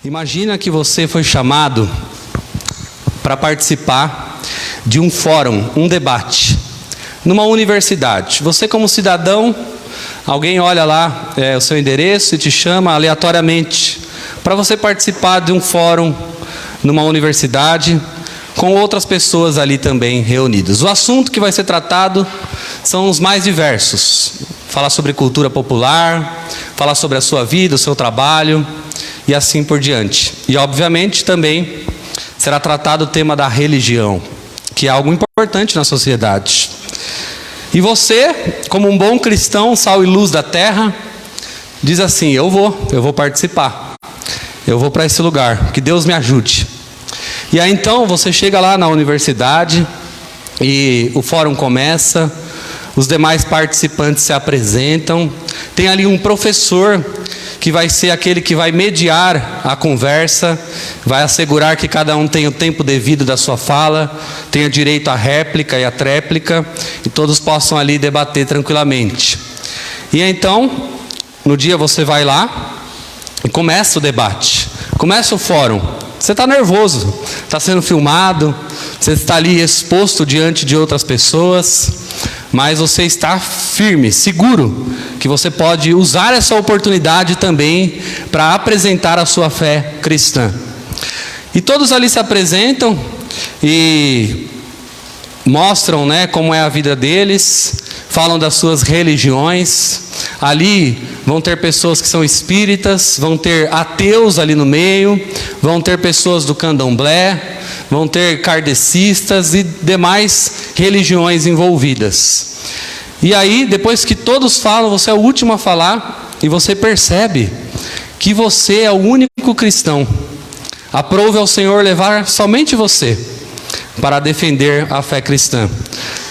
Imagina que você foi chamado para participar de um fórum, um debate, numa universidade. Você, como cidadão, alguém olha lá o seu endereço e te chama aleatoriamente para você participar de um fórum numa universidade com outras pessoas ali também reunidas. O assunto que vai ser tratado são os mais diversos. Falar sobre cultura popular, falar sobre a sua vida, o seu trabalho e assim por diante. E obviamente também será tratado o tema da religião, que é algo importante na sociedade. E você, como um bom cristão, sal e luz da terra, diz assim: eu vou participar. Eu vou para esse lugar, que Deus me ajude. E aí então você chega lá na universidade e o fórum começa, os demais participantes se apresentam, tem ali um professor que vai ser aquele que vai mediar a conversa, vai assegurar que cada um tenha o tempo devido da sua fala, tenha direito à réplica e à tréplica, e todos possam ali debater tranquilamente. E então, no dia você vai lá e começa o debate, começa o fórum. Você está nervoso, está sendo filmado, você está ali exposto diante de outras pessoas, mas você está firme, seguro, que você pode usar essa oportunidade também para apresentar a sua fé cristã. E todos ali se apresentam e mostram, como é a vida deles, falam das suas religiões. Ali vão ter pessoas que são espíritas, vão ter ateus ali no meio, vão ter pessoas do candomblé, vão ter kardecistas e demais religiões envolvidas. E aí, depois que todos falam, você é o último a falar e você percebe que você é o único cristão. Aprove ao Senhor levar somente você para defender a fé cristã.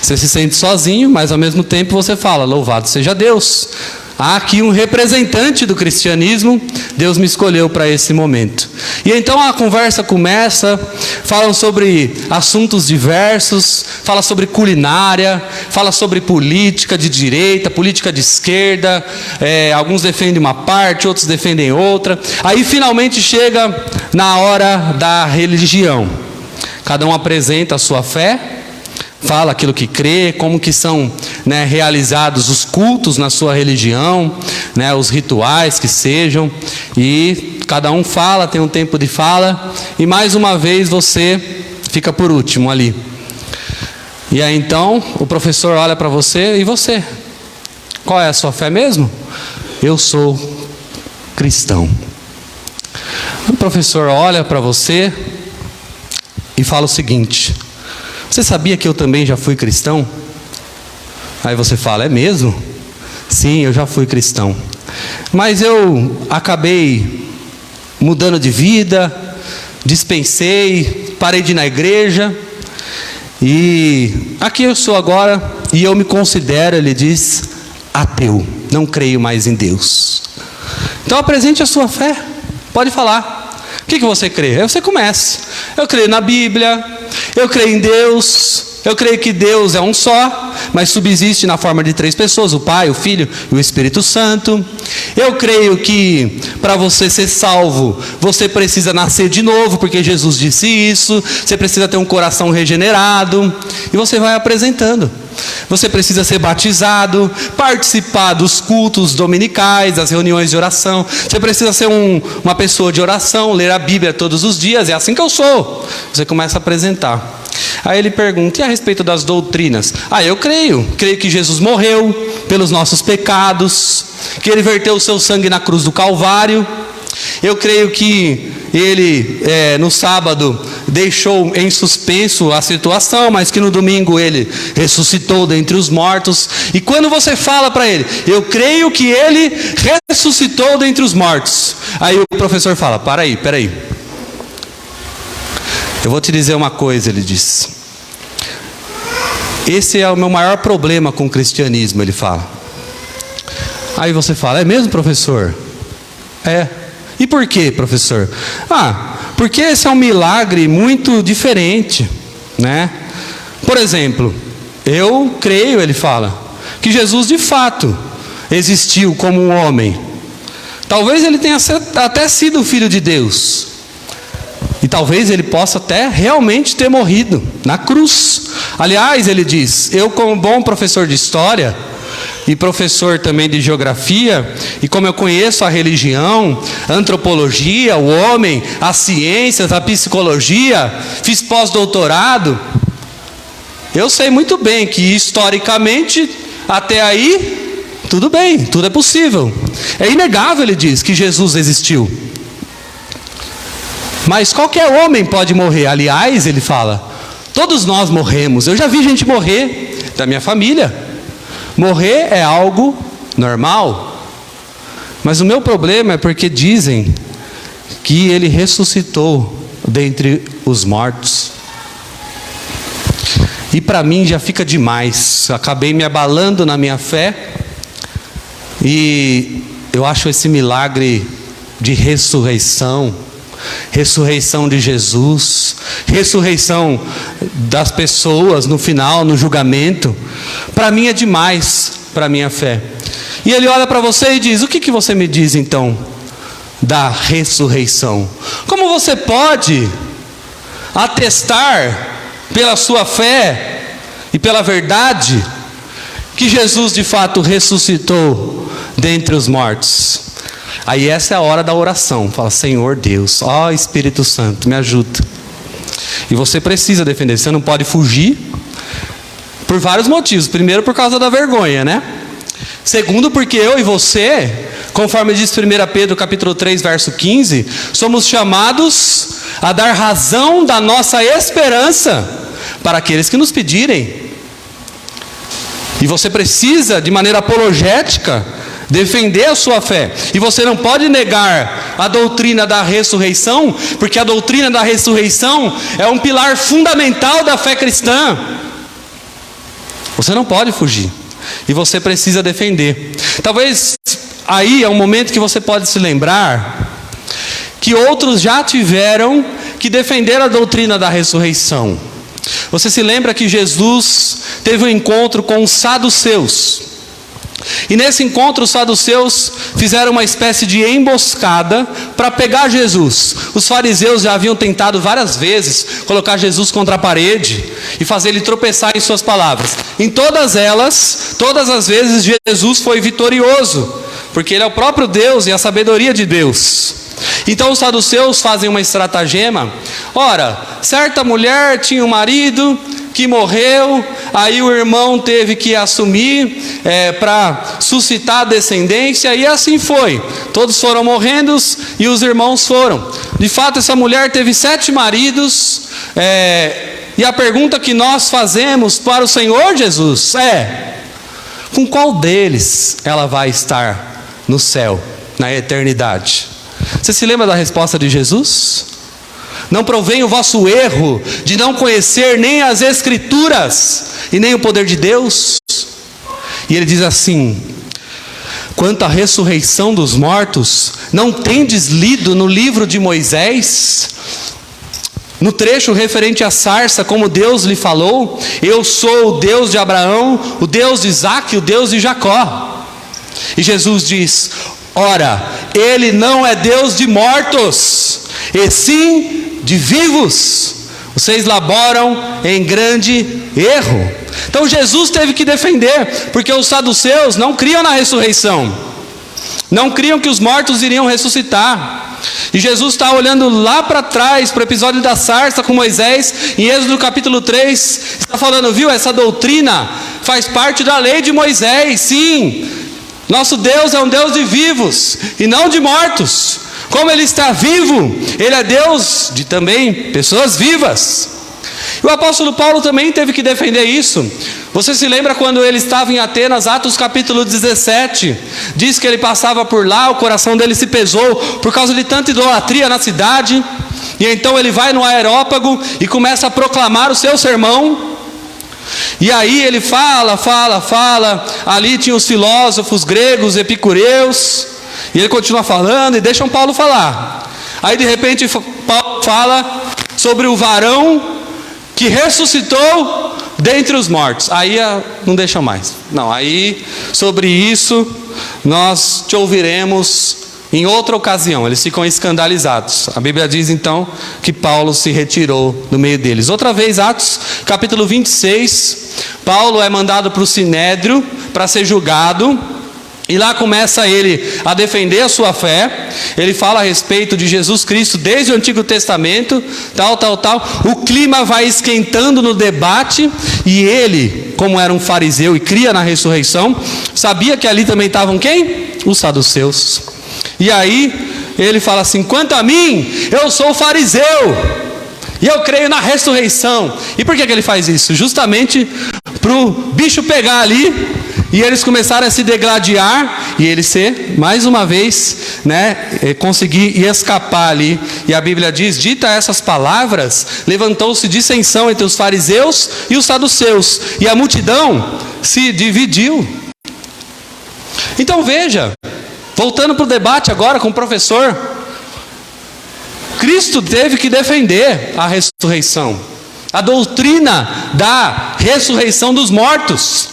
Você se sente sozinho, mas ao mesmo tempo você fala: louvado seja Deus. Há aqui um representante do cristianismo, Deus me escolheu para esse momento. E então a conversa começa, falam sobre assuntos diversos, fala sobre culinária, fala sobre política de direita, política de esquerda, alguns defendem uma parte, outros defendem outra. Aí finalmente chega na hora da religião. Cada um apresenta a sua fé, fala aquilo que crê, como que são realizados os cultos na sua religião, os rituais que sejam, e cada um fala, tem um tempo de fala, e mais uma vez você fica por último ali. E aí então o professor olha para você: e você? Qual é a sua fé mesmo? Eu sou cristão. O professor olha para você e fala o seguinte: você sabia que eu também já fui cristão? Aí você fala: é mesmo? Sim, eu já fui cristão. Mas eu acabei mudando de vida, dispensei, parei de ir na igreja, e aqui eu sou agora, e eu me considero, ele diz, ateu. Não creio mais em Deus. Então apresente a sua fé, pode falar. O que você crê? Aí você começa: eu creio na Bíblia, eu creio em Deus, eu creio que Deus é um só, mas subsiste na forma de 3 pessoas: o Pai, o Filho e o Espírito Santo. Eu creio que para você ser salvo, você precisa nascer de novo, porque Jesus disse isso. Você precisa ter um coração regenerado. E você vai apresentando. Você precisa ser batizado, participar dos cultos dominicais, das reuniões de oração. Você precisa ser uma pessoa de oração, ler a Bíblia todos os dias. É assim que eu sou. Você começa a apresentar. Aí ele pergunta: e a respeito das doutrinas? Eu creio que Jesus morreu pelos nossos pecados, que ele verteu o seu sangue na cruz do Calvário. Eu creio que ele no sábado deixou em suspenso a situação, mas que no domingo ele ressuscitou dentre os mortos. E quando você fala para ele: eu creio que ele ressuscitou dentre os mortos, aí o professor fala: peraí, eu vou te dizer uma coisa, ele diz. Esse é o meu maior problema com o cristianismo, ele fala. Aí você fala: é mesmo, professor? É. E por quê, professor? Porque esse é um milagre muito diferente, né? Por exemplo, eu creio, ele fala, que Jesus de fato existiu como um homem. Talvez ele tenha até sido o Filho de Deus. E talvez ele possa até realmente ter morrido na cruz. Aliás, ele diz, eu como bom professor de história, e professor também de geografia, e como eu conheço a religião, a antropologia, o homem, as ciências, a psicologia, fiz pós-doutorado, eu sei muito bem que historicamente, até aí, tudo bem, tudo é possível. É inegável, ele diz, que Jesus existiu. Mas qualquer homem pode morrer. Aliás, ele fala, todos nós morremos. Eu já vi gente morrer da minha família. Morrer é algo normal. Mas o meu problema é porque dizem que ele ressuscitou dentre os mortos. E para mim já fica demais. Acabei me abalando na minha fé. E eu acho esse milagre de ressurreição de Jesus, ressurreição das pessoas no final, no julgamento, para mim é demais, para a minha fé. E ele olha para você e diz, o que você me diz então da ressurreição? Como você pode atestar pela sua fé e pela verdade que Jesus de fato ressuscitou dentre os mortos? Aí essa é a hora da oração. Fala, Senhor Deus, ó Espírito Santo, me ajuda. E você precisa defender, você não pode fugir por vários motivos. Primeiro, por causa da vergonha, né? Segundo, porque eu e você, conforme diz 1 Pedro capítulo 3, verso 15, somos chamados a dar razão da nossa esperança para aqueles que nos pedirem. E você precisa, de maneira apologética, defender a sua fé. E você não pode negar a doutrina da ressurreição, porque a doutrina da ressurreição é um pilar fundamental da fé cristã. Você não pode fugir. E você precisa defender. Talvez aí é um momento que você pode se lembrar que outros já tiveram que defender a doutrina da ressurreição. Você se lembra que Jesus teve um encontro com os saduceus. E nesse encontro os saduceus fizeram uma espécie de emboscada para pegar Jesus. Os fariseus já haviam tentado várias vezes colocar Jesus contra a parede e fazer ele tropeçar em suas palavras. Em todas elas, todas as vezes Jesus foi vitorioso, porque ele é o próprio Deus e a sabedoria de Deus. Então os saduceus fazem uma estratagema. Ora, certa mulher tinha um marido que morreu, aí o irmão teve que assumir para suscitar descendência, e assim foi. Todos foram morrendo e os irmãos foram. De fato, essa mulher teve 7 maridos, e a pergunta que nós fazemos para o Senhor Jesus é: com qual deles ela vai estar no céu, na eternidade? Você se lembra da resposta de Jesus? Não provém o vosso erro de não conhecer nem as Escrituras e nem o poder de Deus? E ele diz assim: quanto à ressurreição dos mortos, não tendes lido no livro de Moisés, no trecho referente à sarça, como Deus lhe falou: eu sou o Deus de Abraão, o Deus de Isaque, o Deus de Jacó. E Jesus diz: ora, ele não é Deus de mortos, e sim de vivos. Vocês laboram em grande erro. Então Jesus teve que defender, porque os saduceus não criam na ressurreição, não criam que os mortos iriam ressuscitar. E Jesus está olhando lá para trás, para o episódio da sarça com Moisés, em Êxodo capítulo 3, está falando, viu, essa doutrina faz parte da lei de Moisés. Sim, nosso Deus é um Deus de vivos e não de mortos. Como ele está vivo, ele é Deus de também pessoas vivas. E o apóstolo Paulo também teve que defender isso. Você se lembra quando ele estava em Atenas, Atos capítulo 17, diz que ele passava por lá, o coração dele se pesou por causa de tanta idolatria na cidade, e então ele vai no Areópago e começa a proclamar o seu sermão. E aí ele fala, ali tinha os filósofos gregos, epicureus, e ele continua falando e deixam Paulo falar. Aí de repente Paulo fala sobre o varão que ressuscitou dentre os mortos. Aí não deixa mais. Não, aí sobre isso nós te ouviremos em outra ocasião. Eles ficam escandalizados. A Bíblia diz então que Paulo se retirou do meio deles. Outra vez, Atos capítulo 26, Paulo é mandado para o Sinédrio para ser julgado. E lá começa ele a defender a sua fé. Ele fala a respeito de Jesus Cristo desde o Antigo Testamento, tal. O clima vai esquentando no debate. E ele, como era um fariseu e cria na ressurreição, sabia que ali também estavam quem? Os saduceus. E aí ele fala assim: quanto a mim, eu sou fariseu e eu creio na ressurreição. E por que ele faz isso? Justamente para o bicho pegar ali e eles começarem a se degladiar e ele ser, mais uma vez, conseguir escapar ali. E a Bíblia diz: dita essas palavras, levantou-se dissensão entre os fariseus e os saduceus, e a multidão se dividiu. Então veja, voltando para o debate agora com o professor, Cristo teve que defender a ressurreição, a doutrina da ressurreição dos mortos.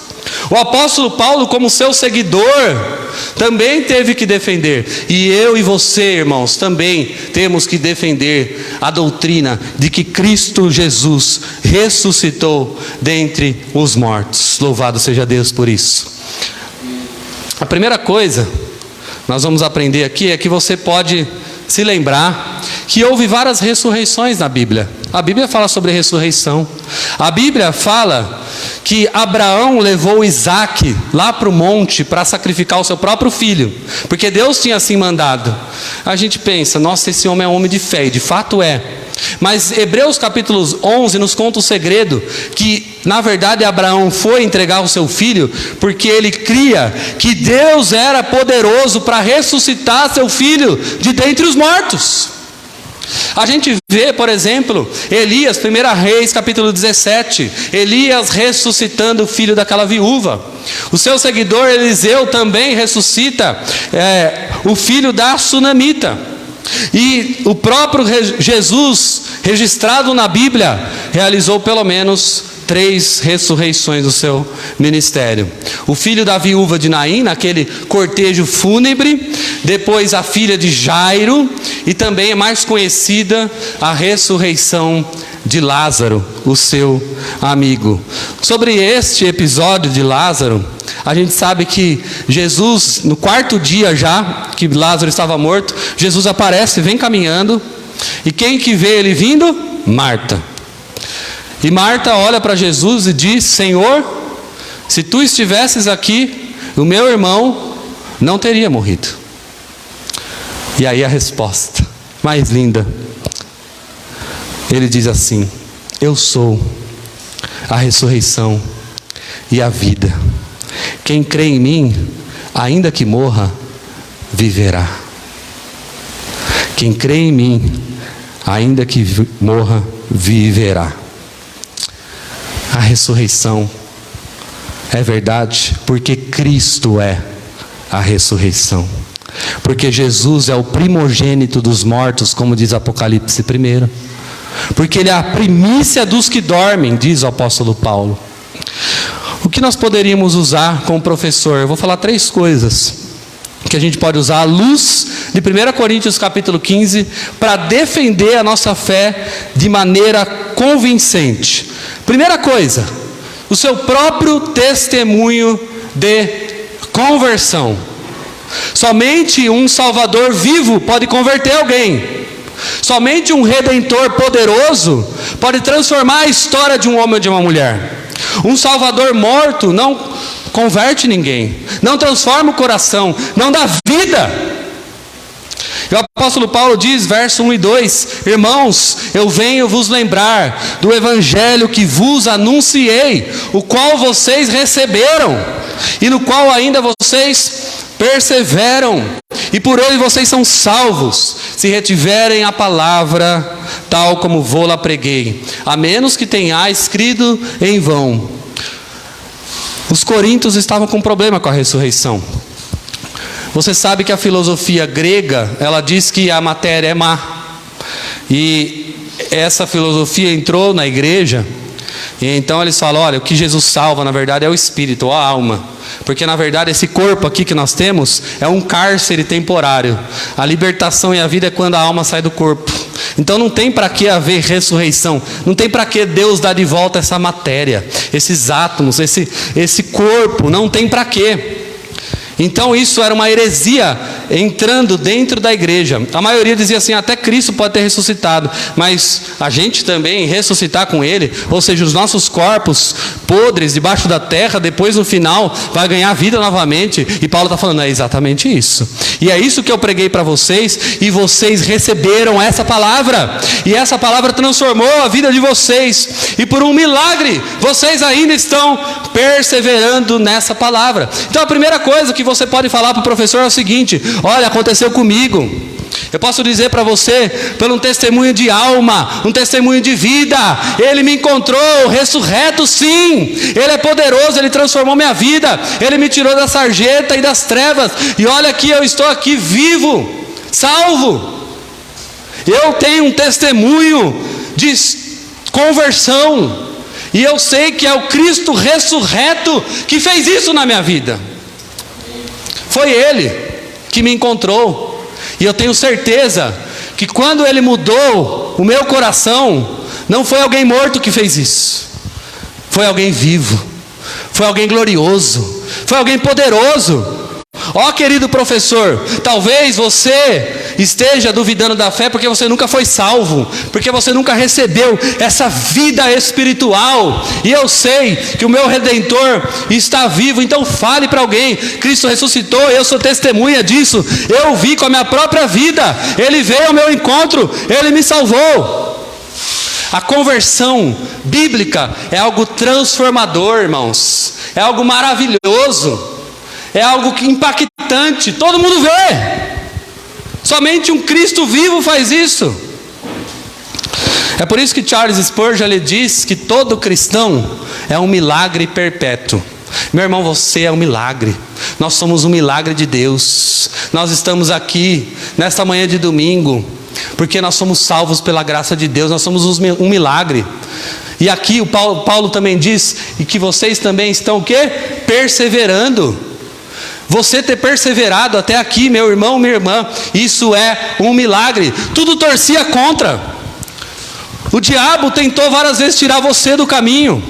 O apóstolo Paulo, como seu seguidor, também teve que defender. E eu e você, irmãos, também temos que defender a doutrina de que Cristo Jesus ressuscitou dentre os mortos. Louvado seja Deus por isso. A primeira coisa nós vamos aprender aqui é que você pode se lembrar que houve várias ressurreições na Bíblia. A Bíblia fala sobre ressurreição. A Bíblia fala que Abraão levou Isaac lá para o monte para sacrificar o seu próprio filho, porque Deus tinha assim mandado. A gente pensa: nossa, esse homem é um homem de fé, e de fato é. Mas Hebreus capítulo 11 nos conta o segredo, que na verdade Abraão foi entregar o seu filho porque ele cria que Deus era poderoso para ressuscitar seu filho de dentre os mortos. A gente vê, por exemplo, Elias, 1 Reis capítulo 17, Elias ressuscitando o filho daquela viúva. O seu seguidor Eliseu também ressuscita o filho da sunamita. E o próprio Jesus, registrado na Bíblia, realizou pelo menos 3 ressurreições do seu ministério. O filho da viúva de Naim, naquele cortejo fúnebre. Depois a filha de Jairo. E também é mais conhecida a ressurreição de Lázaro, o seu amigo. Sobre este episódio de Lázaro, a gente sabe que Jesus, no 4º dia já, que Lázaro estava morto, Jesus aparece, vem caminhando. E quem que vê ele vindo? Marta. E Marta olha para Jesus e diz: Senhor, se tu estivesses aqui, o meu irmão não teria morrido. E aí a resposta mais linda, ele diz assim: eu sou a ressurreição e a vida. Quem crê em mim, ainda que morra, viverá. Quem crê em mim, ainda que morra, viverá. A ressurreição é verdade porque Cristo é a ressurreição. Porque Jesus é o primogênito dos mortos, como diz Apocalipse 1. Porque Ele é a primícia dos que dormem, diz o apóstolo Paulo. O que nós poderíamos usar como professor? Eu vou falar 3 coisas que a gente pode usar à luz de 1 Coríntios capítulo 15 para defender a nossa fé de maneira convincente. Primeira coisa, o seu próprio testemunho de conversão. Somente um Salvador vivo pode converter alguém. Somente um Redentor poderoso pode transformar a história de um homem ou de uma mulher. Um Salvador morto não converte ninguém, não transforma o coração, não dá vida. E o apóstolo Paulo diz, verso 1 e 2: irmãos, eu venho vos lembrar do evangelho que vos anunciei, o qual vocês receberam, e no qual ainda vocês perseveram, e por ele vocês são salvos, se retiverem a palavra, tal como vou-la preguei, a menos que tenhais crido em vão. Os coríntios estavam com problema com a ressurreição. Você sabe que a filosofia grega, ela diz que a matéria é má, e essa filosofia entrou na igreja, e então eles falam, olha, o que Jesus salva na verdade é o espírito, ou a alma. Porque na verdade esse corpo aqui que nós temos é um cárcere temporário. A libertação e a vida é quando a alma sai do corpo. Então não tem para que haver ressurreição. Não tem para que Deus dar de volta essa matéria, esses átomos, esse corpo. Não tem para quê. Então isso era uma heresia entrando dentro da igreja. A maioria dizia assim, até Cristo pode ter ressuscitado, mas a gente também ressuscitar com Ele, ou seja, os nossos corpos podres debaixo da terra, depois no final vai ganhar vida novamente. E Paulo está falando, é exatamente isso. E é isso que eu preguei para vocês, e vocês receberam essa palavra, e essa palavra transformou a vida de vocês, e por um milagre, vocês ainda estão perseverando nessa palavra. Então a primeira coisa que você pode falar para o professor é o seguinte, olha, aconteceu comigo. Eu posso dizer para você, pelo um testemunho de alma, um testemunho de vida, Ele me encontrou, ressurreto sim, Ele é poderoso, Ele transformou minha vida, Ele me tirou da sarjeta e das trevas, e olha aqui, eu estou aqui vivo, salvo. Eu tenho um testemunho de conversão, e eu sei que é o Cristo ressurreto que fez isso na minha vida. Foi Ele que me encontrou. E eu tenho certeza que quando Ele mudou o meu coração, não foi alguém morto que fez isso. Foi alguém vivo. Foi alguém glorioso. Foi alguém poderoso. Ó, querido professor, talvez você esteja duvidando da fé porque você nunca foi salvo, porque você nunca recebeu essa vida espiritual. E eu sei que o meu Redentor está vivo, então fale para alguém, Cristo ressuscitou, eu sou testemunha disso, eu vi com a minha própria vida, Ele veio ao meu encontro, Ele me salvou. A conversão bíblica é algo transformador, irmãos, é algo maravilhoso. É algo impactante, todo mundo vê. Somente um Cristo vivo faz isso. É por isso que Charles Spurgeon ele diz que todo cristão é um milagre perpétuo. Meu irmão, você é um milagre. Nós somos um milagre de Deus. Nós estamos aqui nesta manhã de domingo porque nós somos salvos pela graça de Deus. Nós somos um milagre. E aqui o Paulo também diz e que vocês também estão o quê? Perseverando. Você ter perseverado até aqui, meu irmão, minha irmã, isso é um milagre. Tudo torcia contra. O diabo tentou várias vezes tirar você do caminho.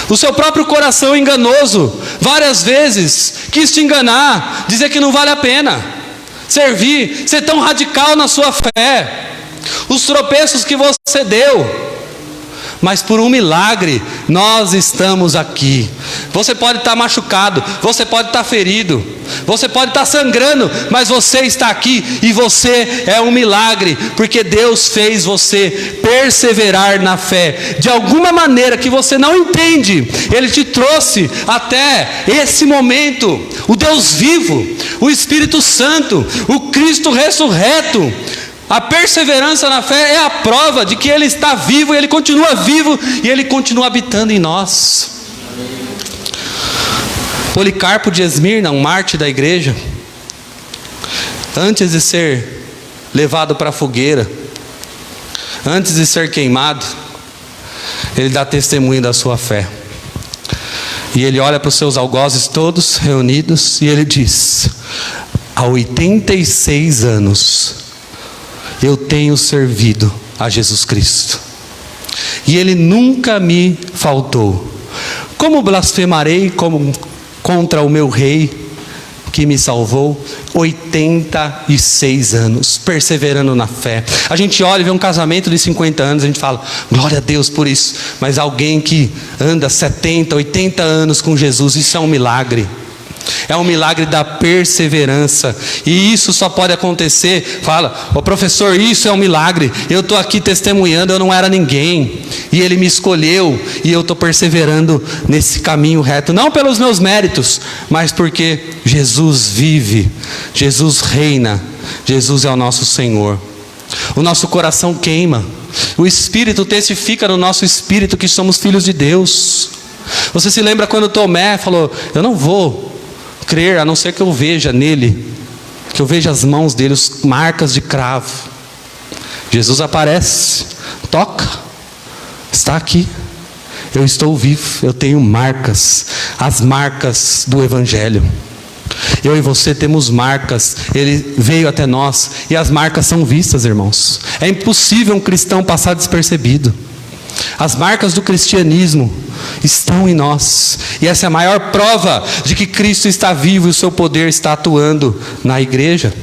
O seu próprio coração enganoso, várias vezes, quis te enganar, dizer que não vale a pena servir, ser tão radical na sua fé. Os tropeços que você deu. Mas por um milagre, nós estamos aqui. Você pode estar machucado, você pode estar ferido, você pode estar sangrando, mas você está aqui e você é um milagre, porque Deus fez você perseverar na fé. De alguma maneira que você não entende, Ele te trouxe até esse momento. O Deus vivo, o Espírito Santo, o Cristo ressurreto. A perseverança na fé é a prova de que Ele está vivo, e Ele continua vivo, e Ele continua habitando em nós. Policarpo de Esmirna, um mártir da igreja, antes de ser levado para a fogueira, antes de ser queimado, ele dá testemunho da sua fé. E ele olha para os seus algozes todos reunidos, e ele diz: há 86 anos, eu tenho servido a Jesus Cristo, e Ele nunca me faltou. Como blasfemarei contra o meu Rei que me salvou? 86 anos, perseverando na fé. A gente olha e vê um casamento de 50 anos, a gente fala, glória a Deus por isso. Mas alguém que anda 70, 80 anos com Jesus, isso é um milagre. É um milagre da perseverança. E isso só pode acontecer. Fala, ô professor, isso é um milagre. Eu estou aqui testemunhando, eu não era ninguém, e Ele me escolheu, e eu estou perseverando nesse caminho reto. Não pelos meus méritos, mas porque Jesus vive, Jesus reina, Jesus é o nosso Senhor. O nosso coração queima, o Espírito testifica no nosso espírito que somos filhos de Deus. Você se lembra quando Tomé falou, eu não vou crer, a não ser que eu veja nele, que eu veja as mãos dele, as marcas de cravo. Jesus aparece, toca, está aqui. Eu estou vivo, eu tenho marcas, as marcas do Evangelho. Eu e você temos marcas, Ele veio até nós, e as marcas são vistas, irmãos. É impossível um cristão passar despercebido. As marcas do cristianismo estão em nós, e essa é a maior prova de que Cristo está vivo e o seu poder está atuando na igreja.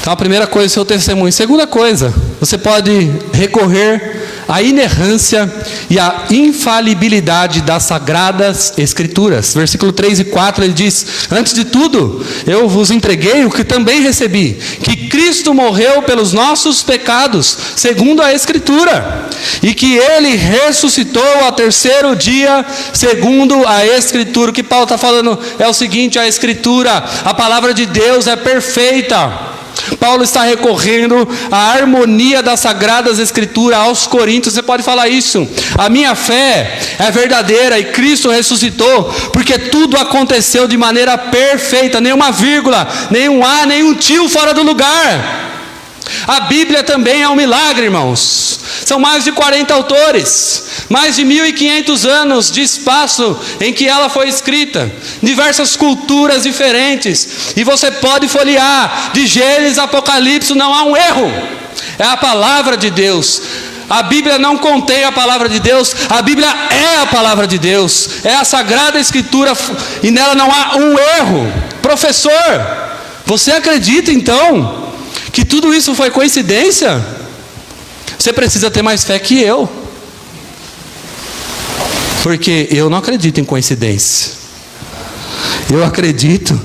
Então a primeira coisa é o seu testemunho. Segunda coisa, você pode recorrer à inerrância e à infalibilidade das Sagradas Escrituras. Versículo 3 e 4 ele diz: antes de tudo, eu vos entreguei o que também recebi, que Cristo morreu pelos nossos pecados, segundo a Escritura, e que Ele ressuscitou ao terceiro dia, segundo a Escritura. O que Paulo está falando é o seguinte: a Escritura, a palavra de Deus é perfeita. Paulo está recorrendo à harmonia das Sagradas Escrituras aos Coríntios. Você pode falar isso: a minha fé é verdadeira e Cristo ressuscitou, porque tudo aconteceu de maneira perfeita, nenhuma vírgula, nenhum A, nenhum tio fora do lugar. A Bíblia também é um milagre, irmãos. São mais de 40 autores, mais de 1.500 anos de espaço em que ela foi escrita, diversas culturas diferentes, e você pode folhear de Gênesis a Apocalipse, não há um erro. É a palavra de Deus. A Bíblia não contém a palavra de Deus, a Bíblia é a palavra de Deus, é a Sagrada Escritura, e nela não há um erro. Professor, você acredita então que tudo isso foi coincidência? Você precisa ter mais fé que eu, porque eu não acredito em coincidência. Eu acredito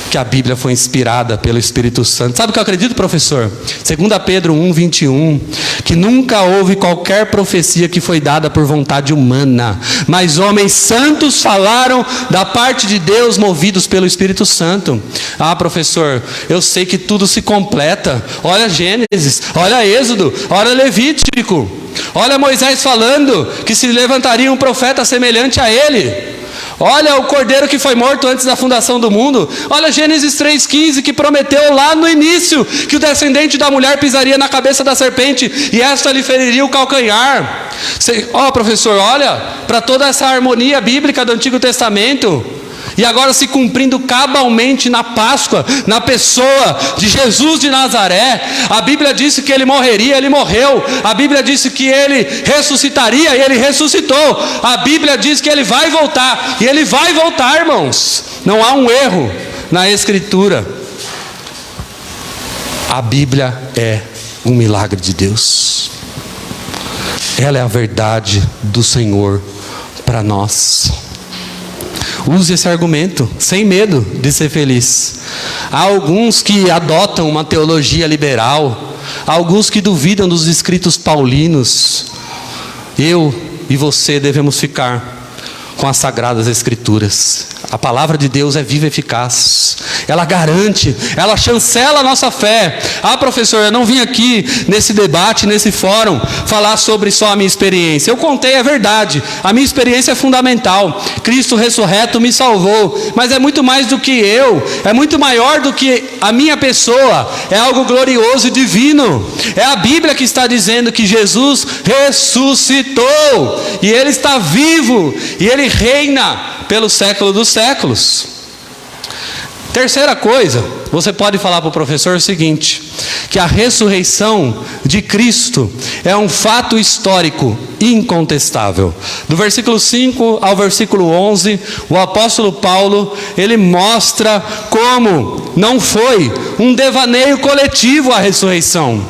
que a Bíblia foi inspirada pelo Espírito Santo. Sabe o que eu acredito, professor? 2 Pedro 1:21, que nunca houve qualquer profecia que foi dada por vontade humana, mas homens santos falaram da parte de Deus, movidos pelo Espírito Santo. Ah, professor, eu sei que tudo se completa. Olha Gênesis, olha Êxodo, olha Levítico, olha Moisés falando que se levantaria um profeta semelhante a ele. Olha o cordeiro que foi morto antes da fundação do mundo. Olha Gênesis 3:15, que prometeu lá no início que o descendente da mulher pisaria na cabeça da serpente e esta lhe feriria o calcanhar. Professor, olha para toda essa harmonia bíblica do Antigo Testamento, e agora se cumprindo cabalmente na Páscoa, na pessoa de Jesus de Nazaré. A Bíblia disse que ele morreria, ele morreu. A Bíblia disse que ele ressuscitaria, e ele ressuscitou. A Bíblia diz que ele vai voltar, e ele vai voltar, irmãos. Não há um erro na Escritura. A Bíblia é um milagre de Deus. Ela é a verdade do Senhor para nós. Use esse argumento, sem medo de ser feliz. Há alguns que adotam uma teologia liberal, há alguns que duvidam dos escritos paulinos. Eu e você devemos ficar com as Sagradas Escrituras. A palavra de Deus é viva e eficaz. Ela garante, ela chancela a nossa fé. Ah, professor, eu não vim aqui nesse debate, nesse fórum, falar sobre só a minha experiência. Eu contei a verdade. A minha experiência é fundamental. Cristo ressurreto me salvou. Mas é muito mais do que eu. É muito maior do que a minha pessoa. É algo glorioso e divino. É a Bíblia que está dizendo que Jesus ressuscitou. E Ele está vivo. E Ele reina pelo século dos séculos. Terceira coisa, você pode falar para o professor o seguinte: que a ressurreição de Cristo é um fato histórico incontestável. Do versículo 5 ao versículo 11, o apóstolo Paulo, ele mostra como não foi um devaneio coletivo a ressurreição.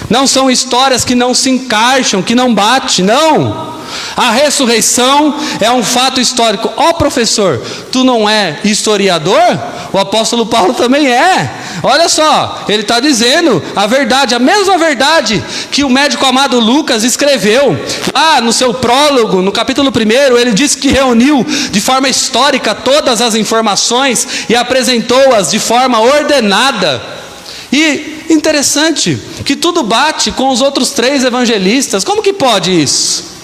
Não são histórias que não se encaixam, que não batem, não. A ressurreição é um fato histórico. Professor, tu não é historiador? O apóstolo Paulo também é. Olha só, ele está dizendo a verdade, a mesma verdade que o médico amado Lucas escreveu. Lá no seu prólogo, no capítulo 1, ele disse que reuniu de forma histórica todas as informações e apresentou-as de forma ordenada. E interessante que tudo bate com os outros 3 evangelistas. Como que pode isso?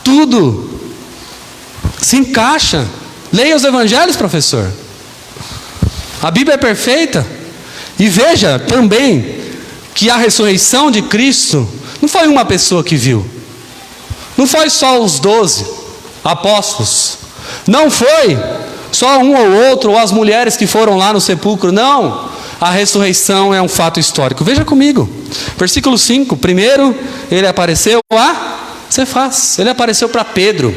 Tudo se encaixa. Leia os evangelhos, professor. A Bíblia é perfeita. E veja também que a ressurreição de Cristo não foi uma pessoa que viu. Não foi só os 12 apóstolos. Não foi só um ou outro, ou as mulheres que foram lá no sepulcro. Não. A ressurreição é um fato histórico. Veja comigo. Versículo 5. Primeiro, ele apareceu a Cefas. Ele apareceu para Pedro.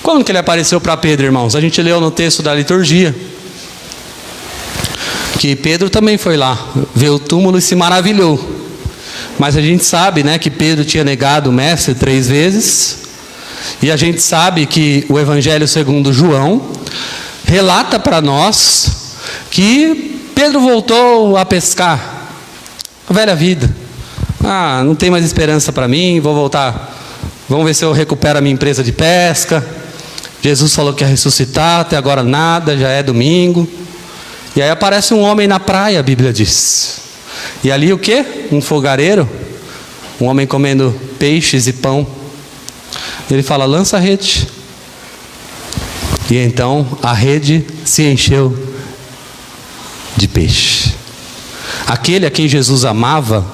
Quando que ele apareceu para Pedro, irmãos? A gente leu no texto da liturgia que Pedro também foi lá, viu o túmulo e se maravilhou. Mas a gente sabe, né, que Pedro tinha negado o mestre 3 vezes. E a gente sabe que o Evangelho segundo João relata para nós que Pedro voltou a pescar. A velha vida. Não tem mais esperança para mim, vou voltar. Vamos ver se eu recupero a minha empresa de pesca. Jesus falou que ia ressuscitar, até agora nada, já é domingo. E aí aparece um homem na praia, a Bíblia diz. E ali o quê? Um fogareiro. Um homem comendo peixes e pão. Ele fala, lança a rede. E então a rede se encheu de peixe. Aquele a quem Jesus amava,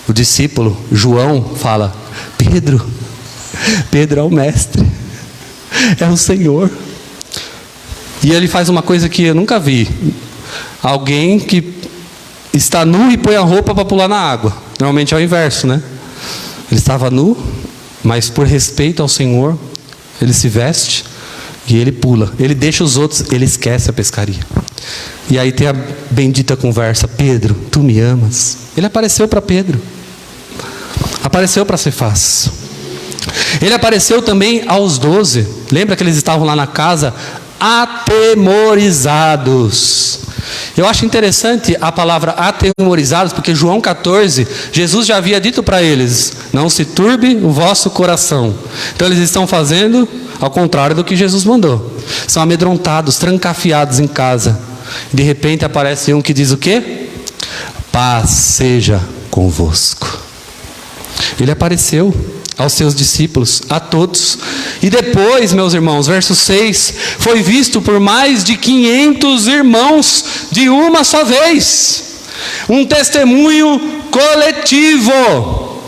o discípulo João, fala, Pedro é o mestre, é o Senhor. E ele faz uma coisa que eu nunca vi. Alguém que está nu e põe a roupa para pular na água. Normalmente é o inverso, né? Ele estava nu, mas por respeito ao Senhor, ele se veste e ele pula. Ele deixa os outros, ele esquece a pescaria. E aí tem a bendita conversa, Pedro, tu me amas? Ele apareceu para Pedro. Apareceu para Cefas. Ele apareceu também aos 12. Lembra que eles estavam lá na casa atemorizados. Eu acho interessante a palavra atemorizados, porque João 14, Jesus já havia dito para eles, não se turbe o vosso coração. Então eles estão fazendo ao contrário do que Jesus mandou. São amedrontados, trancafiados em casa. De repente aparece um que diz o quê? Paz seja convosco. Ele apareceu aos seus discípulos, a todos. E depois, meus irmãos, verso 6, foi visto por mais de 500 irmãos de uma só vez. Um testemunho coletivo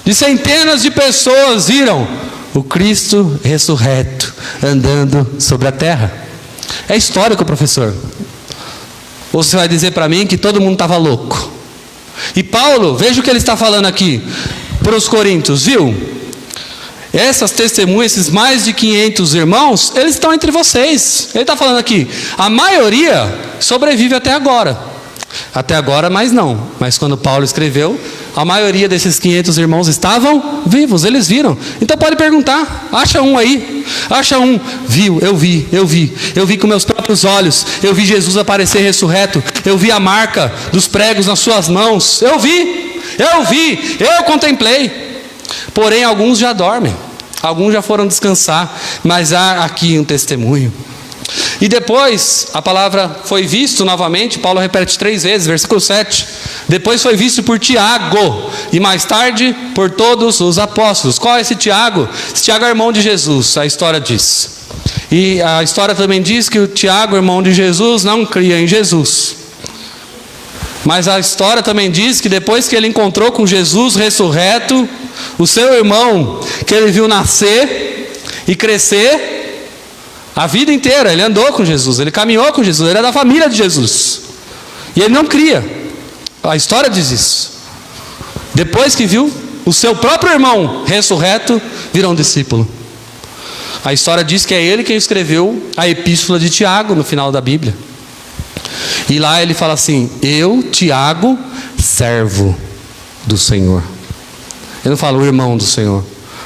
de centenas de pessoas viram o Cristo ressurreto andando sobre a terra. É histórico, professor. Ou você vai dizer para mim que todo mundo estava louco? E Paulo, veja o que ele está falando aqui para os coríntios, viu? Essas testemunhas, esses mais de 500 irmãos, eles estão entre vocês. Ele está falando aqui, a maioria sobrevive até agora. Até agora, mas não. Mas quando Paulo escreveu, a maioria desses 500 irmãos estavam vivos, eles viram. Então pode perguntar, acha um aí, acha um, viu, eu vi com meus próprios olhos, eu vi Jesus aparecer ressurreto, eu vi a marca dos pregos nas suas mãos, eu contemplei. Porém alguns já dormem, alguns já foram descansar, mas há aqui um testemunho. E depois a palavra foi visto novamente, Paulo repete 3 vezes, versículo 7. Depois foi visto por Tiago, e mais tarde por todos os apóstolos. Qual é esse Tiago? Esse Tiago é irmão de Jesus, a história diz. E a história também diz que o Tiago, irmão de Jesus, não cria em Jesus. Mas a história também diz que depois que ele encontrou com Jesus ressurreto, o seu irmão, que ele viu nascer e crescer, a vida inteira, ele andou com Jesus, ele caminhou com Jesus, ele é da família de Jesus. E ele não cria. A história diz isso. Depois que viu o seu próprio irmão ressurreto, virou um discípulo. A história diz que é ele quem escreveu a epístola de Tiago no final da Bíblia. E lá ele fala assim, eu, Tiago, servo do Senhor. Ele não fala o irmão do Senhor,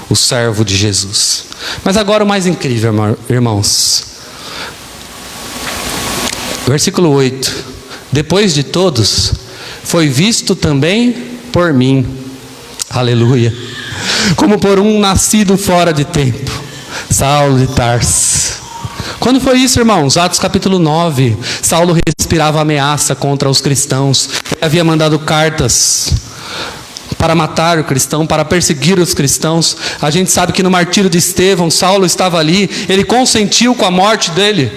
o servo de Jesus. Mas agora o mais incrível, irmãos. Versículo 8. Depois de todos, foi visto também por mim. Aleluia. Como por um nascido fora de tempo. Saulo de Tarso. Quando foi isso, irmãos? Atos capítulo 9. Saulo respirava ameaça contra os cristãos. Ele havia mandado cartas para matar o cristão, para perseguir os cristãos. A gente sabe que no martírio de Estevão, Saulo estava ali, ele consentiu com a morte dele.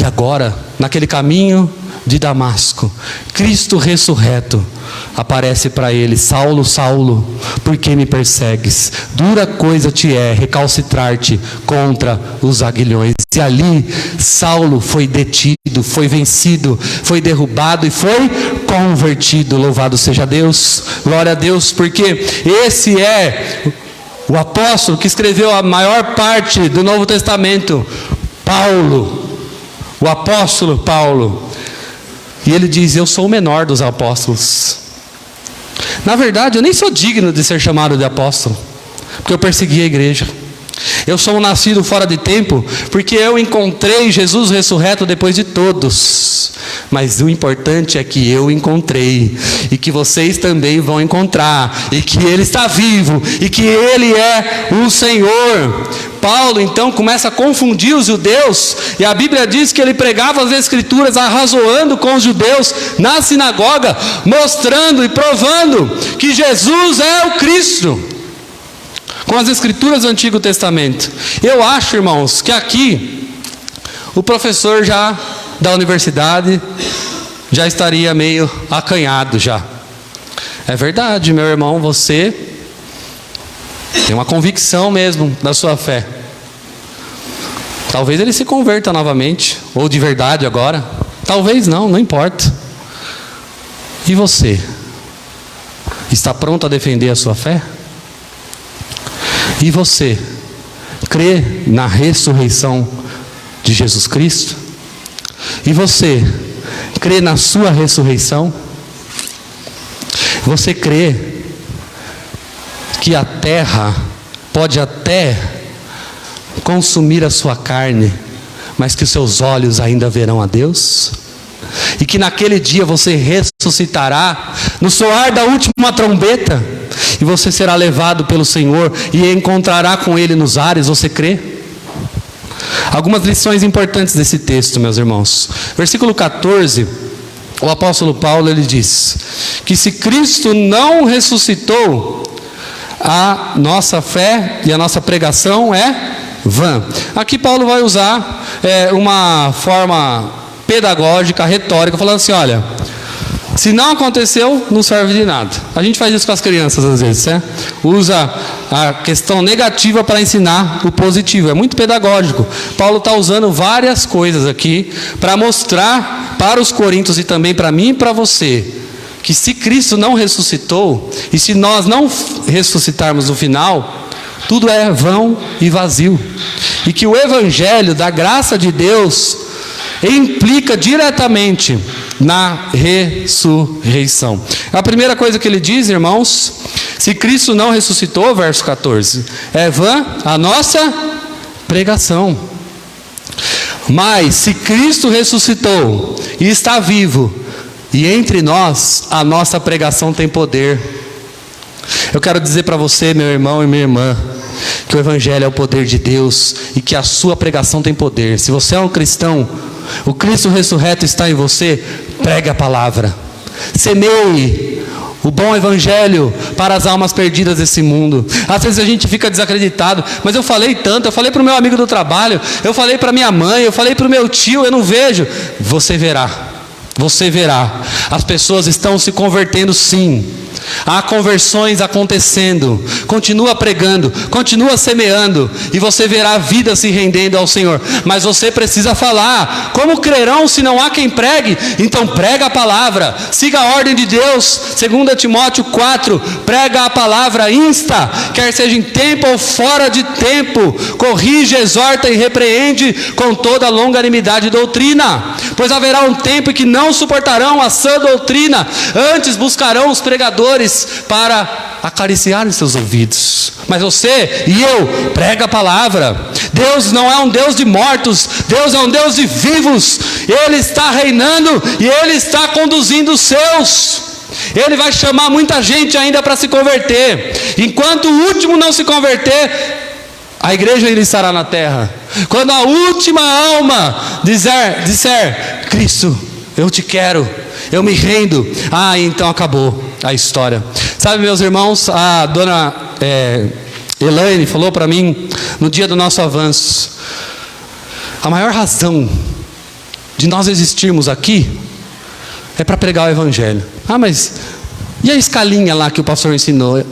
E agora, naquele caminho de Damasco, Cristo ressurreto aparece para ele: Saulo, Saulo, por que me persegues? Dura coisa te é recalcitrar-te contra os aguilhões. E ali Saulo foi detido, foi vencido, foi derrubado e foi convertido. Louvado seja Deus, glória a Deus, porque esse é o apóstolo que escreveu a maior parte do Novo Testamento, Paulo, o apóstolo Paulo. E ele diz: eu sou o menor dos apóstolos. Na verdade, eu nem sou digno de ser chamado de apóstolo, porque eu persegui a igreja. Eu sou um nascido fora de tempo, porque eu encontrei Jesus ressurreto depois de todos. Mas o importante é que eu encontrei, e que vocês também vão encontrar, e que Ele está vivo, e que Ele é o Senhor. Paulo então começa a confundir os judeus, e a Bíblia diz que ele pregava as Escrituras arrazoando com os judeus na sinagoga, mostrando e provando que Jesus é o Cristo, com as Escrituras do Antigo Testamento. Eu acho, irmãos, que aqui o professor já da universidade já estaria meio acanhado já. É verdade, meu irmão, você tem uma convicção mesmo da sua fé. Talvez ele se converta novamente, ou de verdade agora. Talvez não importa. E você? Está pronto a defender a sua fé? E você crê na ressurreição de Jesus Cristo? E você crê na sua ressurreição? Você crê que a terra pode até consumir a sua carne, mas que os seus olhos ainda verão a Deus? E que naquele dia você ressuscitará no soar da última trombeta, e você será levado pelo Senhor e encontrará com Ele nos ares? Você crê? Algumas lições importantes desse texto, meus irmãos. Versículo 14, o apóstolo Paulo ele diz que se Cristo não ressuscitou, a nossa fé e a nossa pregação é vã. Aqui Paulo vai usar uma forma pedagógica, retórica, falando assim: olha, se não aconteceu, não serve de nada. A gente faz isso com as crianças às vezes, né? Usa a questão negativa para ensinar o positivo. É muito pedagógico. Paulo está usando várias coisas aqui para mostrar para os coríntios e também para mim e para você, que se Cristo não ressuscitou, e se nós não ressuscitarmos no final, tudo é vão e vazio. E que o evangelho da graça de Deus implica diretamente na ressurreição. A primeira coisa que ele diz, irmãos: se Cristo não ressuscitou, verso 14, é vã a nossa pregação. Mas se Cristo ressuscitou e está vivo, e entre nós, a nossa pregação tem poder. Eu quero dizer para você, meu irmão e minha irmã, que o evangelho é o poder de Deus, e que a sua pregação tem poder. Se você é um cristão, o Cristo ressurreto está em você, pregue a palavra, semeie o bom evangelho para as almas perdidas desse mundo. Às vezes a gente fica desacreditado: mas eu falei tanto, eu falei para o meu amigo do trabalho, eu falei para minha mãe, eu falei para o meu tio, eu não vejo. Você verá, as pessoas estão se convertendo sim, há conversões acontecendo. Continua pregando, continua semeando, e você verá a vida se rendendo ao Senhor. Mas você precisa falar. Como crerão se não há quem pregue? Então prega a palavra, siga a ordem de Deus. 2 Timóteo 4, prega a palavra, insta, quer seja em tempo ou fora de tempo, corrige, exorta e repreende com toda a longanimidade e doutrina, pois haverá um tempo em que não suportarão a sã doutrina, antes buscarão os pregadores para acariciar os seus ouvidos. Mas você e eu, prega a palavra. Deus não é um Deus de mortos, Deus é um Deus de vivos. Ele está reinando e Ele está conduzindo os seus. Ele vai chamar muita gente ainda para se converter. Enquanto o último não se converter, a igreja ainda estará na terra. Quando a última alma disser: Cristo, eu te quero, eu me rendo, então acabou a história. Sabe, meus irmãos, a dona Elaine falou para mim no dia do nosso avanço: a maior razão de nós existirmos aqui é para pregar o Evangelho. Ah, mas e a escalinha lá que o pastor ensinou?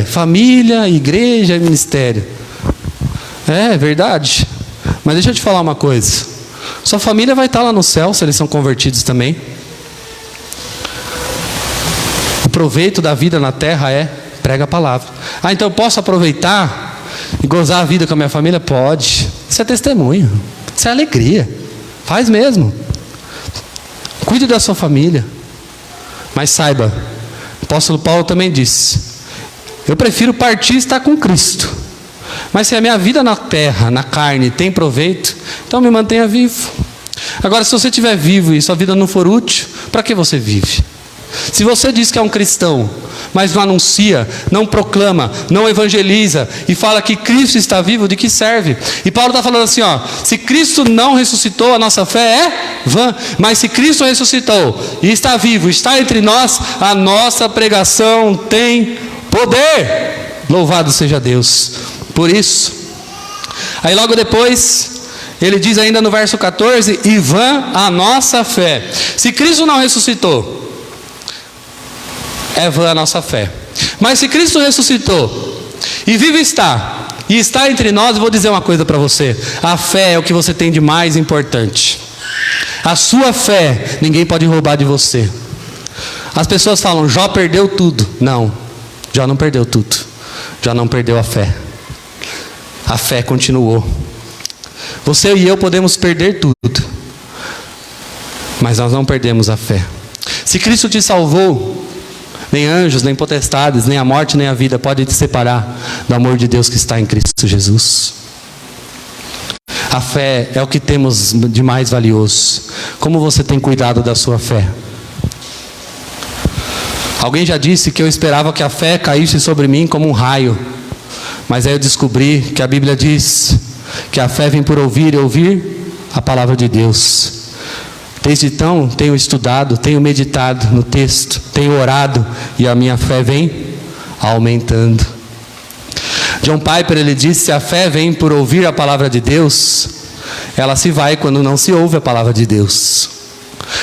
Família, igreja e ministério. É verdade. Mas deixa eu te falar uma coisa. Sua família vai estar lá no céu se eles são convertidos também. O proveito da vida na terra é prega a palavra. Ah, então eu posso aproveitar e gozar a vida com a minha família? Pode. Isso é testemunho. Isso é alegria. Faz mesmo. Cuide da sua família. Mas saiba, o apóstolo Paulo também disse: eu prefiro partir e estar com Cristo. Mas se a minha vida na terra, na carne, tem proveito, então me mantenha vivo. Agora, se você estiver vivo e sua vida não for útil, para que você vive? Se você diz que é um cristão, mas não anuncia, não proclama, não evangeliza e fala que Cristo está vivo, de que serve? E Paulo está falando assim, se Cristo não ressuscitou, a nossa fé é vã. Mas se Cristo ressuscitou e está vivo, está entre nós, a nossa pregação tem poder. Louvado seja Deus por isso. Aí logo depois ele diz ainda no verso 14: e vã a nossa fé. Se Cristo não ressuscitou, é vã a nossa fé. Mas se Cristo ressuscitou e vivo está, e está entre nós, eu vou dizer uma coisa para você: a fé é o que você tem de mais importante. A sua fé ninguém pode roubar de você. As pessoas falam: Jó perdeu tudo. Não, Jó não perdeu tudo. Jó não perdeu a fé. A fé continuou. Você e eu podemos perder tudo, mas nós não perdemos a fé. Se Cristo te salvou, nem anjos, nem potestades, nem a morte, nem a vida pode te separar do amor de Deus que está em Cristo Jesus. A fé é o que temos de mais valioso. Como você tem cuidado da sua fé? Alguém já disse que eu esperava que a fé caísse sobre mim como um raio, mas aí eu descobri que a Bíblia diz que a fé vem por ouvir e ouvir a palavra de Deus. Desde então tenho estudado, tenho meditado no texto, tenho orado e a minha fé vem aumentando. John Piper, ele disse: a fé vem por ouvir a palavra de Deus, ela se vai quando não se ouve a palavra de Deus.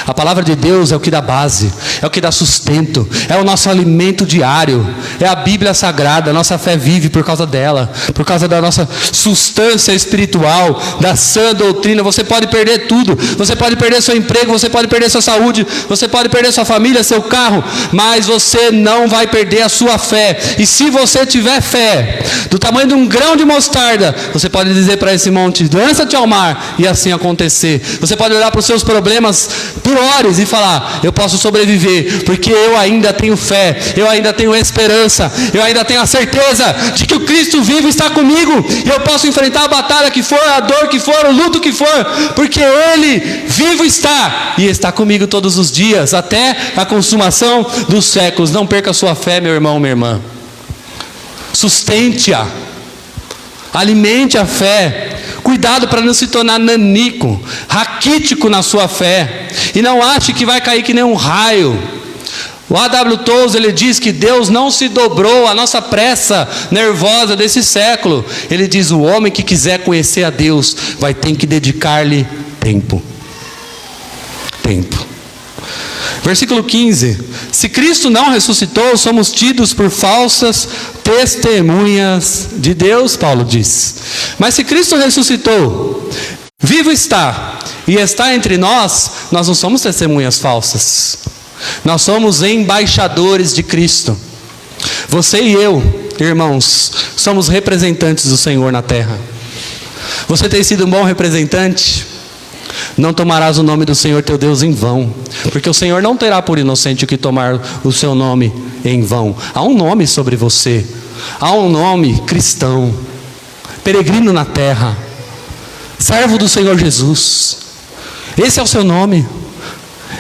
A palavra de Deus é o que dá base, é o que dá sustento, é o nosso alimento diário, é a Bíblia Sagrada. A nossa fé vive por causa dela, por causa da nossa substância espiritual, da sã doutrina. Você pode perder tudo, você pode perder seu emprego, você pode perder sua saúde, você pode perder sua família, seu carro, mas você não vai perder a sua fé. E se você tiver fé do tamanho de um grão de mostarda, você pode dizer para esse monte: lança-te ao mar, e assim acontecer. Você pode olhar para os seus problemas piores e falar: eu posso sobreviver, porque eu ainda tenho fé, eu ainda tenho esperança, eu ainda tenho a certeza de que o Cristo vivo está comigo, e eu posso enfrentar a batalha que for, a dor que for, o luto que for, porque Ele vivo está, e está comigo todos os dias, até a consumação dos séculos. Não perca a sua fé, meu irmão, minha irmã. Sustente-a, alimente a fé. Cuidado para não se tornar nanico, raquítico na sua fé, e não ache que vai cair que nem um raio. O A.W. Tozer, ele diz que Deus não se dobrou à nossa pressa nervosa desse século. Ele diz: o homem que quiser conhecer a Deus vai ter que dedicar-lhe tempo. Versículo 15: se Cristo não ressuscitou, somos tidos por falsas testemunhas de Deus, Paulo diz. Mas se Cristo ressuscitou, vivo está, e está entre nós, nós não somos testemunhas falsas. Nós somos embaixadores de Cristo. Você e eu, irmãos, somos representantes do Senhor na terra. Você tem sido um bom representante? Não tomarás o nome do Senhor teu Deus em vão, porque o Senhor não terá por inocente o que tomar o seu nome em vão. Há um nome sobre você, há um nome cristão, peregrino na terra, servo do Senhor Jesus. Esse é o seu nome,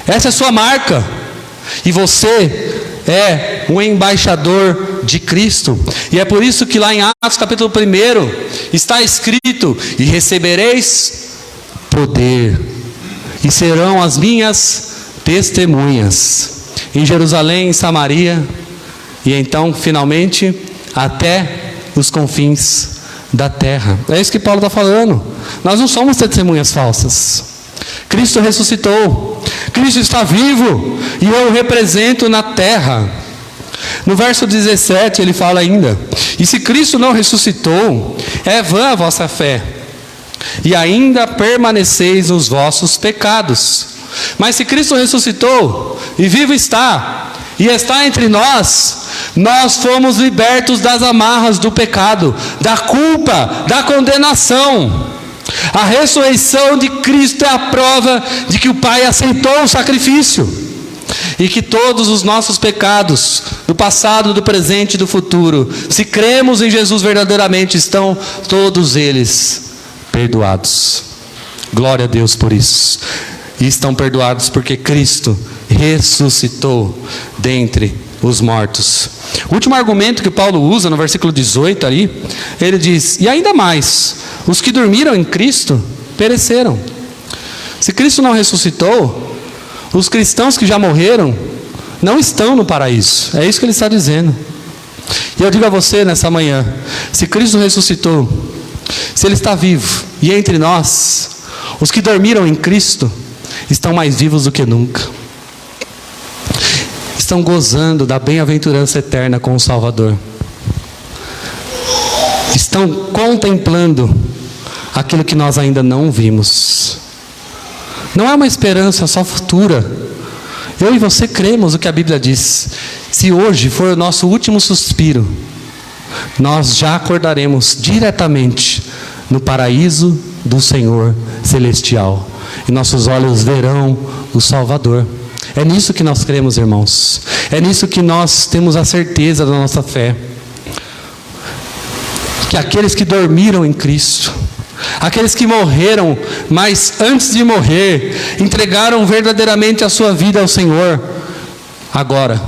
essa é a sua marca, e você é um embaixador de Cristo. E é por isso que lá em Atos capítulo 1 está escrito: e recebereis poder, e serão as minhas testemunhas em Jerusalém, em Samaria, e então finalmente até os confins da terra. É isso que Paulo está falando. Nós não somos testemunhas falsas. Cristo ressuscitou, Cristo está vivo e eu o represento na terra. No verso 17 ele fala ainda: e se Cristo não ressuscitou, é vã a vossa fé, e ainda permaneceis nos vossos pecados. Mas se Cristo ressuscitou e vivo está, e está entre nós, nós fomos libertos das amarras do pecado, da culpa, da condenação. A ressurreição de Cristo é a prova de que o Pai aceitou o sacrifício e que todos os nossos pecados, do passado, do presente e do futuro, se cremos em Jesus verdadeiramente, estão todos eles perdoados. Glória a Deus por isso. E estão perdoados porque Cristo ressuscitou dentre os mortos. O último argumento que Paulo usa no versículo 18 ali, ele diz: e ainda mais, os que dormiram em Cristo pereceram. Se Cristo não ressuscitou, os cristãos que já morreram não estão no paraíso. É isso que ele está dizendo. E eu digo a você nessa manhã: se Cristo ressuscitou, se Ele está vivo e entre nós, os que dormiram em Cristo estão mais vivos do que nunca. Estão gozando da bem-aventurança eterna com o Salvador. Estão contemplando aquilo que nós ainda não vimos. Não é uma esperança só futura. Eu e você cremos o que a Bíblia diz. Se hoje for o nosso último suspiro, nós já acordaremos diretamente no paraíso do Senhor celestial. E nossos olhos verão o Salvador. É nisso que nós cremos, irmãos. É nisso que nós temos a certeza da nossa fé. Que aqueles que dormiram em Cristo, aqueles que morreram, mas antes de morrer, entregaram verdadeiramente a sua vida ao Senhor, agora,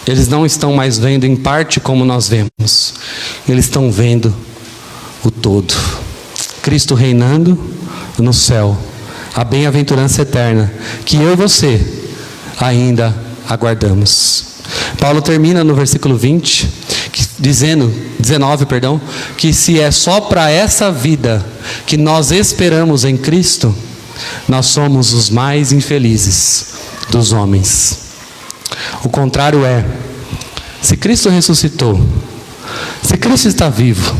eles não estão mais vendo em parte como nós vemos. Eles estão vendo o todo. Cristo reinando no céu. A bem-aventurança eterna que eu e você ainda aguardamos. Paulo termina no versículo 19, que se é só para essa vida que nós esperamos em Cristo, nós somos os mais infelizes dos homens. O contrário é: se Cristo ressuscitou, se Cristo está vivo,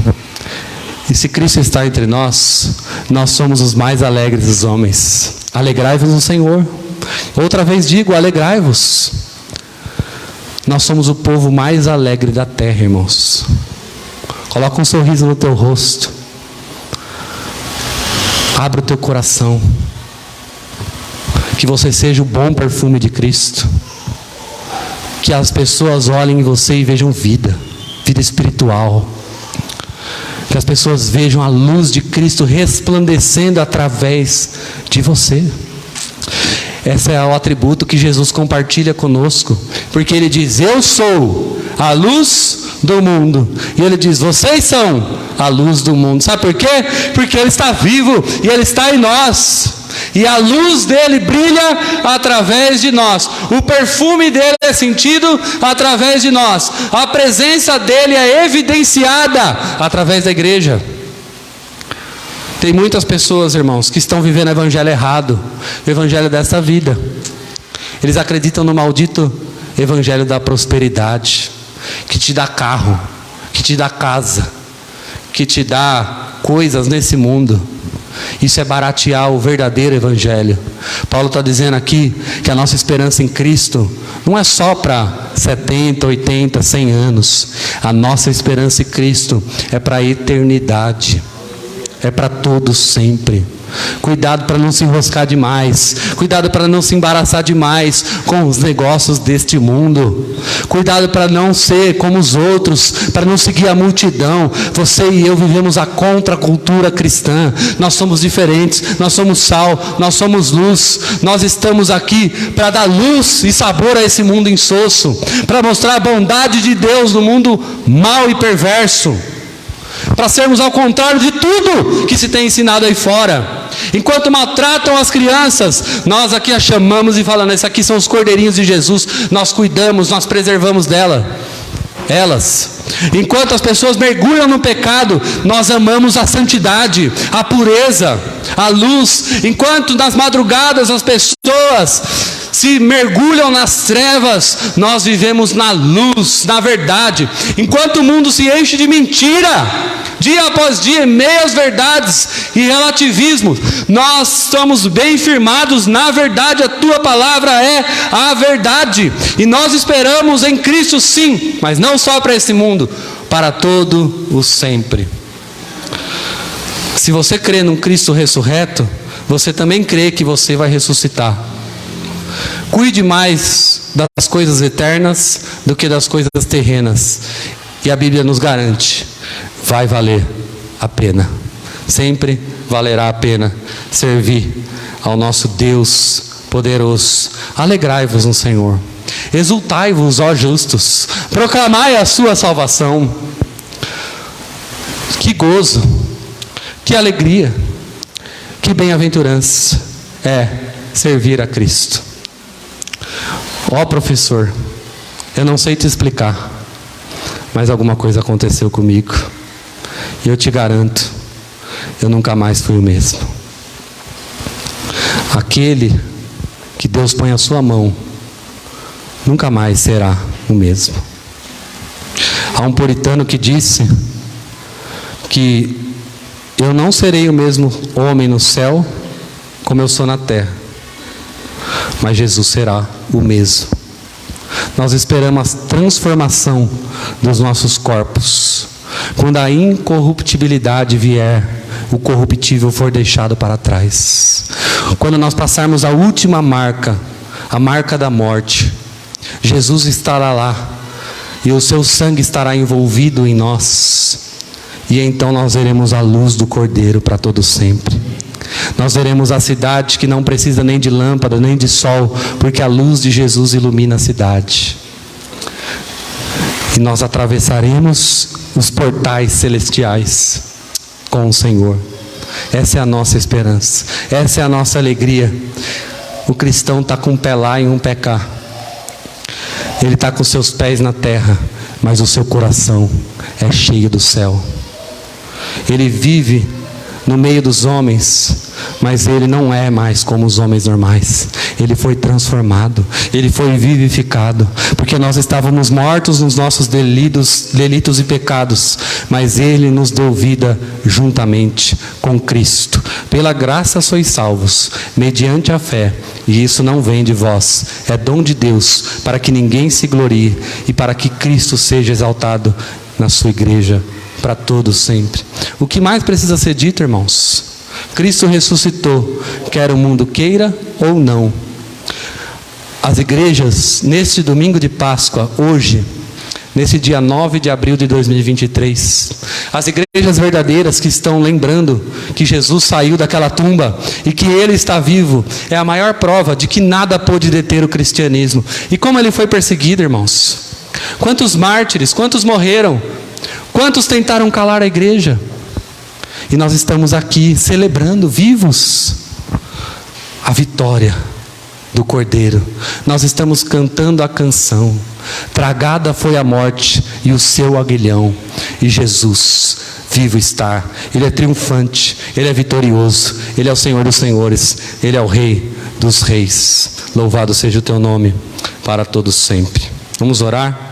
e se Cristo está entre nós, nós somos os mais alegres dos homens. Alegrai-vos no Senhor. Outra vez digo, alegrai-vos. Nós somos o povo mais alegre da terra, irmãos. Coloca um sorriso no teu rosto. Abra o teu coração. Que você seja o bom perfume de Cristo. Que as pessoas olhem em você e vejam vida espiritual. Que as pessoas vejam a luz de Cristo resplandecendo através de você. Esse é o atributo que Jesus compartilha conosco, porque Ele diz: eu sou a luz do mundo, e Ele diz: vocês são a luz do mundo. Sabe por quê? Porque Ele está vivo e Ele está em nós, e a luz dele brilha através de nós, o perfume dele é sentido através de nós, a presença dele é evidenciada através da igreja. Tem muitas pessoas, irmãos, que estão vivendo o evangelho errado, o evangelho dessa vida. Eles acreditam no maldito evangelho da prosperidade, que te dá carro, que te dá casa, que te dá coisas nesse mundo. Isso é baratear o verdadeiro evangelho. Paulo está dizendo aqui que a nossa esperança em Cristo não é só para 70, 80, 100 anos. A nossa esperança em Cristo é para a eternidade. É para todos sempre. Cuidado para não se enroscar demais. Cuidado para não se embaraçar demais com os negócios deste mundo. Cuidado para não ser como os outros, para não seguir a multidão. Você e eu vivemos a contracultura cristã. Nós somos diferentes, nós somos sal, nós somos luz. Nós estamos aqui para dar luz e sabor a esse mundo insosso, para mostrar a bondade de Deus no mundo mau e perverso, para sermos ao contrário de tudo que se tem ensinado aí fora. Enquanto maltratam as crianças, nós aqui as chamamos e falamos: esses aqui são os cordeirinhos de Jesus, nós cuidamos, nós preservamos elas. Enquanto as pessoas mergulham no pecado, nós amamos a santidade, a pureza, a luz. Enquanto nas madrugadas as pessoas se mergulham nas trevas, nós vivemos na luz, na verdade. Enquanto o mundo se enche de mentira, dia após dia, meias verdades e relativismo, nós estamos bem firmados na verdade. A tua palavra é a verdade, e nós esperamos em Cristo, sim, mas não só para esse mundo, para todo o sempre. Se você crê num Cristo ressurreto, você também crê que você vai ressuscitar. Cuide mais das coisas eternas do que das coisas terrenas, e a Bíblia nos garante: vai valer a pena, sempre valerá a pena servir ao nosso Deus poderoso. Alegrai-vos no Senhor, exultai-vos, ó justos, proclamai a sua salvação. Que gozo, que alegria, que bem-aventurança é servir a Cristo. Ó professor, eu não sei te explicar, mas alguma coisa aconteceu comigo, e eu te garanto, eu nunca mais fui o mesmo. Aquele que Deus põe a sua mão, nunca mais será o mesmo. Há um puritano que disse que eu não serei o mesmo homem no céu como eu sou na terra, mas Jesus será o mesmo. Nós esperamos a transformação dos nossos corpos. Quando a incorruptibilidade vier, o corruptível for deixado para trás. Quando nós passarmos a última marca, a marca da morte, Jesus estará lá, e o seu sangue estará envolvido em nós, e então nós veremos a luz do Cordeiro para todo sempre. Nós veremos a cidade que não precisa nem de lâmpada, nem de sol, porque a luz de Jesus ilumina a cidade. E nós atravessaremos os portais celestiais com o Senhor. Essa é a nossa esperança, essa é a nossa alegria. O cristão está com um pé lá e um pé cá. Ele está com seus pés na terra, mas o seu coração é cheio do céu. Ele vive no meio dos homens, mas ele não é mais como os homens normais. Ele foi transformado, ele foi vivificado, porque nós estávamos mortos nos nossos delitos e pecados, mas ele nos deu vida juntamente com Cristo. Pela graça sois salvos, mediante a fé, e isso não vem de vós, é dom de Deus, para que ninguém se glorie, e para que Cristo seja exaltado na sua igreja, para todos sempre. O que mais precisa ser dito, irmãos? Cristo ressuscitou, quer o mundo queira ou não. As igrejas, neste domingo de Páscoa, hoje, nesse dia 9 de abril de 2023, as igrejas verdadeiras que estão lembrando que Jesus saiu daquela tumba e que Ele está vivo, é a maior prova de que nada pôde deter o cristianismo. E como ele foi perseguido, irmãos? Quantos mártires, quantos morreram? Quantos tentaram calar a igreja? E nós estamos aqui celebrando, vivos, a vitória do Cordeiro. Nós estamos cantando a canção: tragada foi a morte e o seu aguilhão, e Jesus vivo está. Ele é triunfante, Ele é vitorioso, Ele é o Senhor dos senhores, Ele é o Rei dos reis. Louvado seja o teu nome para todos sempre. Vamos orar?